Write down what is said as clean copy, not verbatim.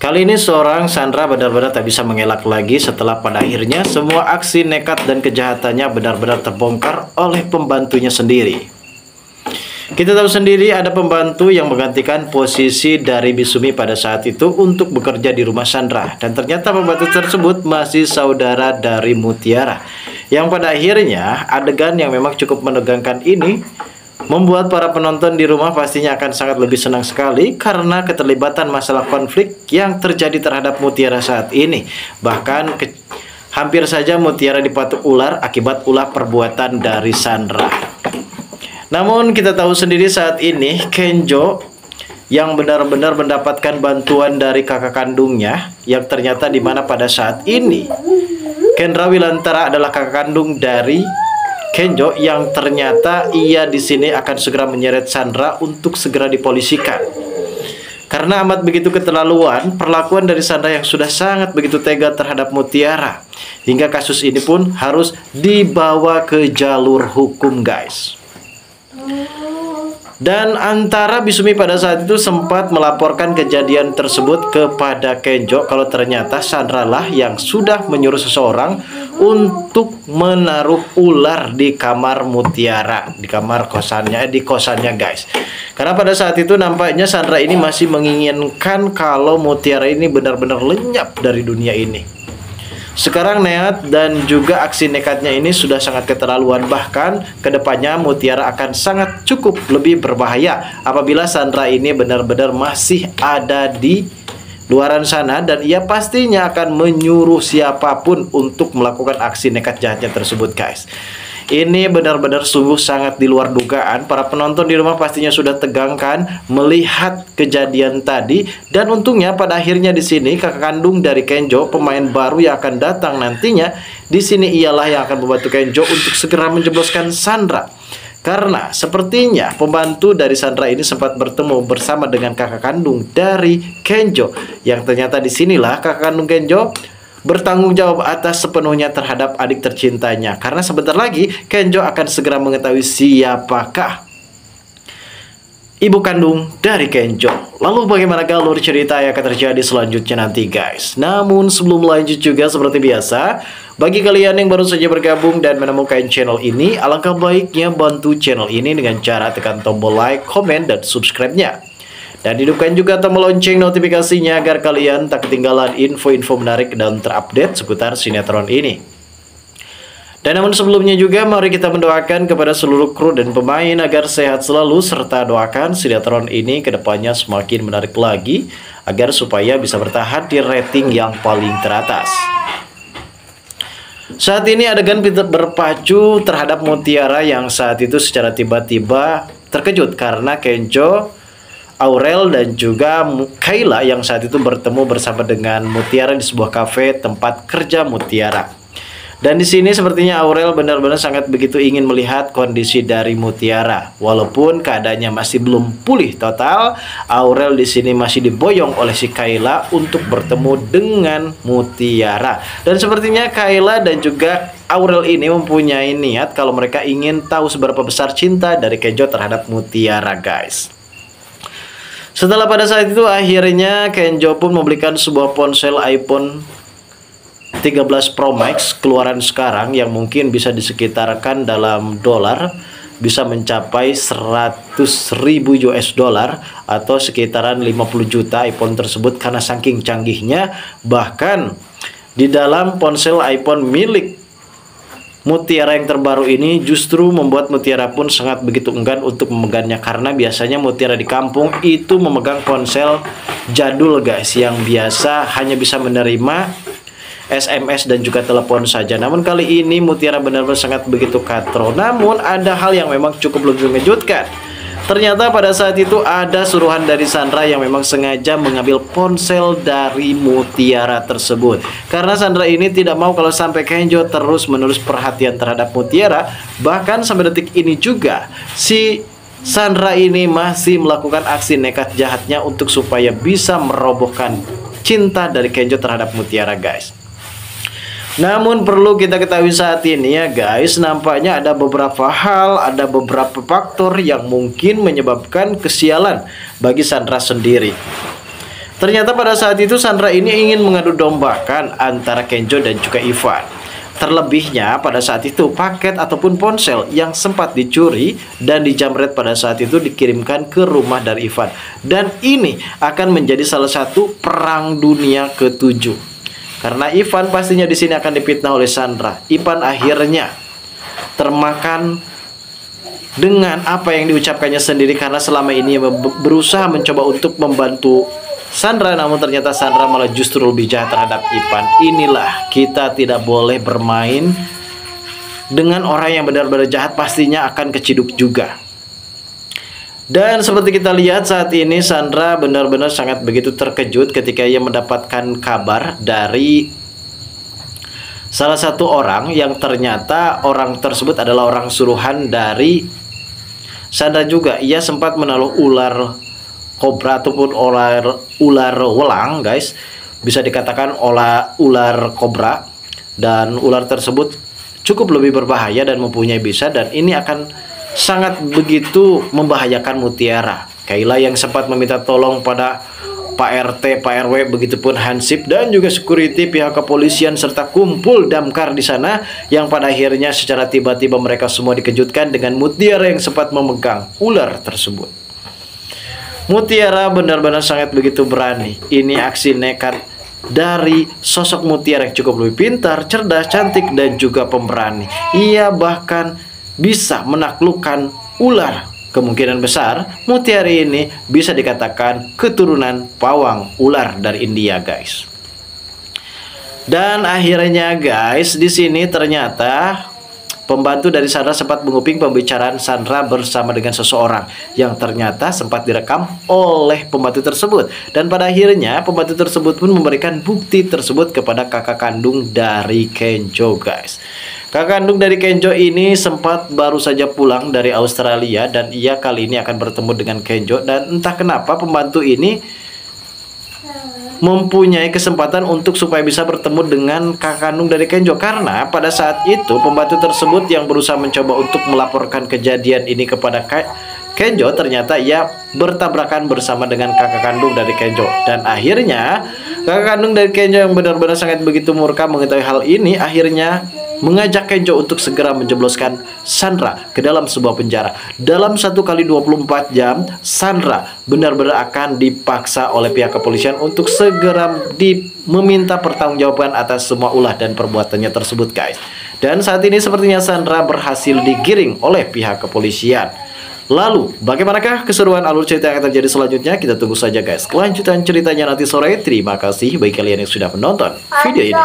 Kali ini seorang Sandra benar-benar tak bisa mengelak lagi setelah pada akhirnya semua aksi nekat dan kejahatannya benar-benar terbongkar oleh pembantunya sendiri. Kita tahu sendiri ada pembantu yang menggantikan posisi dari Bisumi pada saat itu untuk bekerja di rumah Sandra. Dan ternyata pembantu tersebut masih saudara dari Mutiara. Yang pada akhirnya adegan yang memang cukup menegangkan ini membuat para penonton di rumah pastinya akan sangat lebih senang sekali karena keterlibatan masalah konflik yang terjadi terhadap Mutiara saat ini. Bahkan hampir saja Mutiara dipatuk ular akibat ulah perbuatan dari Sandra. Namun kita tahu sendiri saat ini Kenjo yang benar-benar mendapatkan bantuan dari kakak kandungnya yang ternyata di mana pada saat ini Kendra Wilantara adalah kakak kandung dari Kenjo yang ternyata ia di sini akan segera menyeret Sandra untuk segera dipolisikan. Karena amat begitu keterlaluan perlakuan dari Sandra yang sudah sangat begitu tega terhadap Mutiara. Hingga kasus ini pun harus dibawa ke jalur hukum, guys. Dan antara Bisumi pada saat itu sempat melaporkan kejadian tersebut kepada Kenjo kalau ternyata Sandra lah yang sudah menyuruh seseorang untuk menaruh ular di kamar Mutiara, di kamar kosannya, di kosannya, guys. Karena pada saat itu nampaknya Sandra ini masih menginginkan kalau Mutiara ini benar-benar lenyap dari dunia ini. Sekarang niat dan juga aksi nekatnya ini sudah sangat keterlaluan. Bahkan kedepannya Mutiara akan sangat cukup lebih berbahaya apabila Sandra ini benar-benar masih ada di luaran sana. Dan ia pastinya akan menyuruh siapapun untuk melakukan aksi nekat jahatnya tersebut, guys. Ini benar-benar sungguh sangat di luar dugaan. Para penonton di rumah pastinya sudah tegangkan melihat kejadian tadi. Dan untungnya pada akhirnya di sini kakak kandung dari Kenjo, pemain baru yang akan datang nantinya, di sini ialah yang akan membantu Kenjo untuk segera menjebloskan Sandra. Karena sepertinya pembantu dari Sandra ini sempat bertemu bersama dengan kakak kandung dari Kenjo, yang ternyata di sinilah kakak kandung Kenjo bertanggung jawab atas sepenuhnya terhadap adik tercintanya. Karena sebentar lagi Kenjo akan segera mengetahui siapakah ibu kandung dari Kenjo. Lalu bagaimana alur cerita yang akan terjadi selanjutnya nanti, guys. Namun sebelum lanjut juga seperti biasa, bagi kalian yang baru saja bergabung dan menemukan channel ini, alangkah baiknya bantu channel ini dengan cara tekan tombol like, komen, dan subscribe-nya. Dan hidupkan juga tombol lonceng notifikasinya agar kalian tak ketinggalan info-info menarik dan terupdate seputar sinetron ini. Dan namun sebelumnya juga mari kita mendoakan kepada seluruh kru dan pemain agar sehat selalu, serta doakan sinetron ini kedepannya semakin menarik lagi agar supaya bisa bertahan di rating yang paling teratas. Saat ini adegan berpacu terhadap Mutiara yang saat itu secara tiba-tiba terkejut karena Kenjo, Aurel, dan juga Kayla yang saat itu bertemu bersama dengan Mutiara di sebuah kafe tempat kerja Mutiara. Dan di sini sepertinya Aurel benar-benar sangat begitu ingin melihat kondisi dari Mutiara. Walaupun keadaannya masih belum pulih total, Aurel di sini masih diboyong oleh si Kayla untuk bertemu dengan Mutiara. Dan sepertinya Kayla dan juga Aurel ini mempunyai niat kalau mereka ingin tahu seberapa besar cinta dari Kenjo terhadap Mutiara, guys. Setelah pada saat itu akhirnya Kenjo pun membelikan sebuah ponsel iPhone 13 Pro Max keluaran sekarang yang mungkin bisa disekitarkan dalam dolar bisa mencapai 100.000 US dollar atau sekitaran 50 juta iPhone tersebut karena saking canggihnya. Bahkan di dalam ponsel iPhone milik Mutiara yang terbaru ini justru membuat Mutiara pun sangat begitu enggan untuk memegangnya, karena biasanya Mutiara di kampung itu memegang ponsel jadul, guys, yang biasa hanya bisa menerima SMS dan juga telepon saja. Namun kali ini Mutiara benar-benar sangat begitu katro. Namun ada hal yang memang cukup lebih mengejutkan. Ternyata pada saat itu ada suruhan dari Sandra yang memang sengaja mengambil ponsel dari Mutiara tersebut. Karena Sandra ini tidak mau kalau sampai Kenjo terus-menerus perhatian terhadap Mutiara. Bahkan sampai detik ini juga si Sandra ini masih melakukan aksi nekat jahatnya untuk supaya bisa merobohkan cinta dari Kenjo terhadap Mutiara, guys. Namun perlu kita ketahui saat ini ya guys, nampaknya ada beberapa hal, ada beberapa faktor yang mungkin menyebabkan kesialan bagi Sandra sendiri. Ternyata pada saat itu Sandra ini ingin mengadu dombakan antara Kenjo dan juga Ivan. Terlebihnya pada saat itu paket ataupun ponsel yang sempat dicuri dan dijamret pada saat itu dikirimkan ke rumah dari Ivan. Dan ini akan menjadi salah satu perang dunia ke-7. Karena Ivan pastinya di sini akan difitnah oleh Sandra. Ivan akhirnya termakan dengan apa yang diucapkannya sendiri, karena selama ini berusaha mencoba untuk membantu Sandra, namun ternyata Sandra malah justru lebih jahat terhadap Ivan. Inilah, kita tidak boleh bermain dengan orang yang benar-benar jahat, pastinya akan keciduk juga. Dan seperti kita lihat saat ini Sandra benar-benar sangat begitu terkejut ketika ia mendapatkan kabar dari salah satu orang yang ternyata orang tersebut adalah orang suruhan dari Sandra juga. Ia sempat menaruh ular kobra ataupun ular welang, guys. Bisa dikatakan ular kobra, dan ular tersebut cukup lebih berbahaya dan mempunyai bisa, dan ini akan sangat begitu membahayakan Mutiara. Kayla yang sempat meminta tolong pada Pak RT, Pak RW, begitupun Hansip dan juga security pihak kepolisian serta kumpul damkar di sana, yang pada akhirnya secara tiba-tiba mereka semua dikejutkan dengan Mutiara yang sempat memegang ular tersebut. Mutiara benar-benar sangat begitu berani. Ini aksi nekat dari sosok Mutiara yang cukup lebih pintar, cerdas, cantik, dan juga pemberani. Ia bahkan bisa menaklukkan ular. Kemungkinan besar Mutiara ini bisa dikatakan keturunan pawang ular dari India, guys. Dan akhirnya guys, di sini ternyata pembantu dari Sandra sempat menguping pembicaraan Sandra bersama dengan seseorang yang ternyata sempat direkam oleh pembantu tersebut. Dan pada akhirnya pembantu tersebut pun memberikan bukti tersebut kepada kakak kandung dari Kenjo, guys. Kakak kandung dari Kenjo ini sempat baru saja pulang dari Australia, dan ia kali ini akan bertemu dengan Kenjo. Dan entah kenapa pembantu ini mempunyai kesempatan untuk supaya bisa bertemu dengan kakak kandung dari Kenjo, karena pada saat itu pembantu tersebut yang berusaha mencoba untuk melaporkan kejadian ini kepada Kenjo, ternyata ia bertabrakan bersama dengan kakak kandung dari Kenjo. Dan akhirnya kakak kandung dari Kenjo yang benar-benar sangat begitu murka mengetahui hal ini, akhirnya mengajak Kenjo untuk segera menjebloskan Sandra ke dalam sebuah penjara. Dalam 1 kali 24 jam, Sandra benar-benar akan dipaksa oleh pihak kepolisian untuk segera meminta pertanggungjawaban atas semua ulah dan perbuatannya tersebut, guys. Dan saat ini sepertinya Sandra berhasil digiring oleh pihak kepolisian. Lalu, bagaimanakah keseruan alur cerita yang akan terjadi selanjutnya? Kita tunggu saja, guys. Kelanjutan ceritanya nanti sore. Terima kasih bagi kalian yang sudah menonton video ini.